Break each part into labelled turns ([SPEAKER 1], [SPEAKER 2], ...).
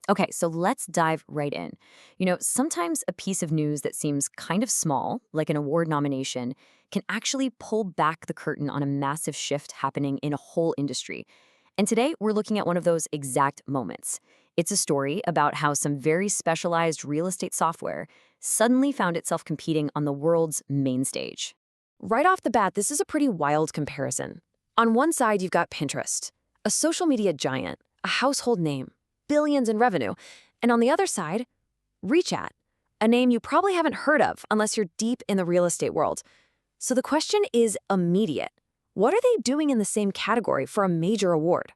[SPEAKER 1] Okay, so let's dive right in. Sometimes a piece of news that seems kind of small, like an award nomination, can actually pull back the curtain on a massive shift happening in a whole industry. And today, we're looking at one of those exact moments. It's a story about how some very specialized real estate software suddenly found itself competing on the world's main stage.
[SPEAKER 2] Right off the bat, this is a pretty wild comparison. On one side, you've got Pinterest, a social media giant, a household name, billions in revenue. And on the other side, Rechat, a name you probably haven't heard of unless you're deep in the real estate world. So the question is immediate. What are they doing in the same category for a major award?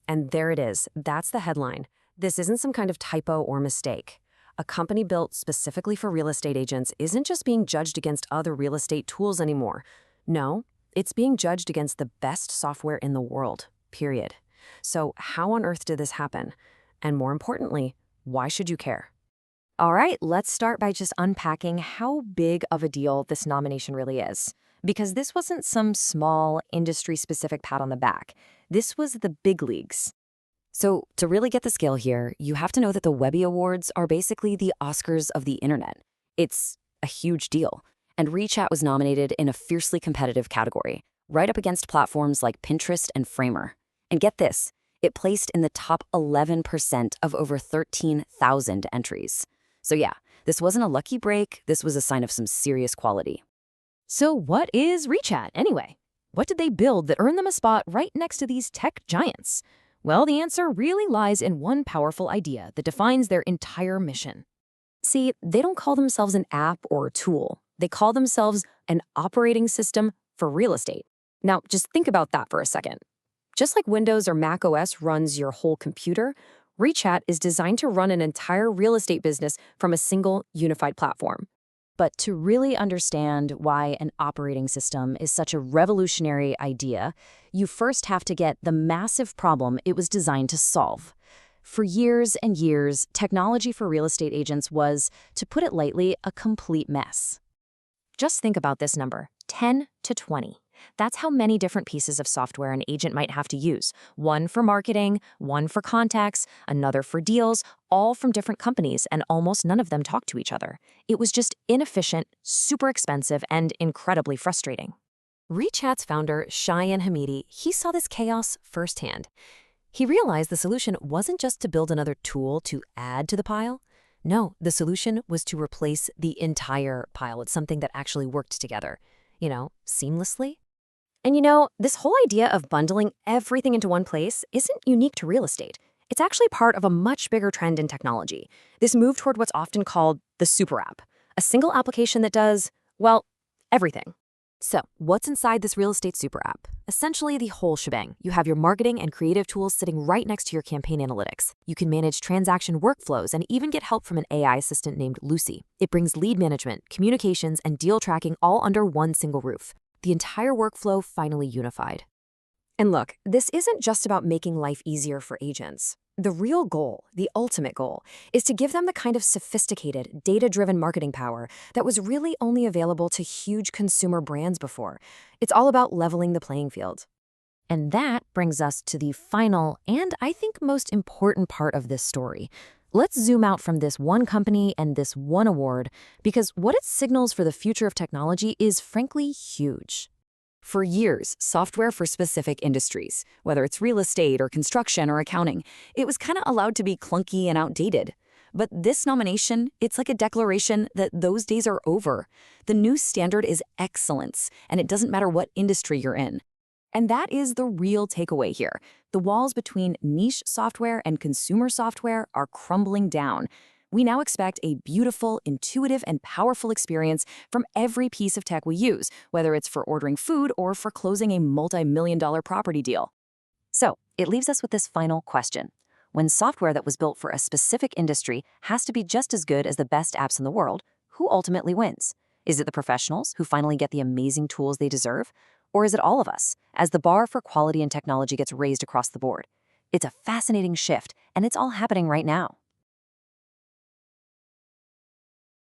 [SPEAKER 2] And there it is. That's the headline. This isn't some kind of typo or mistake. A company built specifically for real estate agents isn't just being judged against other real estate tools anymore. No, it's being judged against the best software in the world, period. So how on earth did this happen? And more importantly, why should you care?
[SPEAKER 3] All right, let's start by just unpacking how big of a deal this nomination really is. Because this wasn't some small, industry-specific pat on the back. This was the big leagues.
[SPEAKER 2] So to really get the scale here, you have to know that the Webby Awards are basically the Oscars of the internet. It's a huge deal. And Rechat was nominated in a fiercely competitive category, right up against platforms like Pinterest and Framer. And get this, it placed in the top 11% of over 13,000 entries. So yeah, this wasn't a lucky break, this was a sign of some serious quality.
[SPEAKER 3] So what is Rechat anyway? What did they build that earned them a spot right next to these tech giants? Well, the answer really lies in one powerful idea that defines their entire mission.
[SPEAKER 2] See, they don't call themselves an app or a tool. They call themselves an operating system for real estate. Now, just think about that for a second. Just like Windows or Mac OS runs your whole computer, Rechat is designed to run an entire real estate business from a single unified platform.
[SPEAKER 3] But to really understand why an operating system is such a revolutionary idea, you first have to get the massive problem it was designed to solve. For years and years, technology for real estate agents was, to put it lightly, a complete mess. Just think about this number, 10 to 20. That's how many different pieces of software an agent might have to use. One for marketing, one for contacts, another for deals, all from different companies, and almost none of them talk to each other. It was just inefficient, super expensive, and incredibly frustrating.
[SPEAKER 2] Rechat's founder, Cheyenne Hamidi, he saw this chaos firsthand. He realized the solution wasn't just to build another tool to add to the pile. No, the solution was to replace the entire pile. It's something that actually worked together, seamlessly. And this whole idea of bundling everything into one place isn't unique to real estate. It's actually part of a much bigger trend in technology. This move toward what's often called the super app, a single application that does, well, everything. So, what's inside this real estate super app? Essentially the whole shebang. You have your marketing and creative tools sitting right next to your campaign analytics. You can manage transaction workflows and even get help from an AI assistant named Lucy. It brings lead management, communications, and deal tracking all under one single roof. The entire workflow finally unified. And look, this isn't just about making life easier for agents. The real goal, the ultimate goal, is to give them the kind of sophisticated, data-driven marketing power that was really only available to huge consumer brands before. It's all about leveling the playing field.
[SPEAKER 3] And that brings us to the final and I think most important part of this story. Let's zoom out from this one company and this one award, because what it signals for the future of technology is frankly huge.
[SPEAKER 2] For years, software for specific industries, whether it's real estate or construction or accounting, it was kind of allowed to be clunky and outdated. But this nomination, it's like a declaration that those days are over. The new standard is excellence, and it doesn't matter what industry you're in. And that is the real takeaway here. The walls between niche software and consumer software are crumbling down. We now expect a beautiful, intuitive, and powerful experience from every piece of tech we use, whether it's for ordering food or for closing a multi-million-dollar property deal.
[SPEAKER 3] So, it leaves us with this final question. When software that was built for a specific industry has to be just as good as the best apps in the world, who ultimately wins? Is it the professionals who finally get the amazing tools they deserve? Or is it all of us, as the bar for quality and technology gets raised across the board? It's a fascinating shift, and it's all happening right now.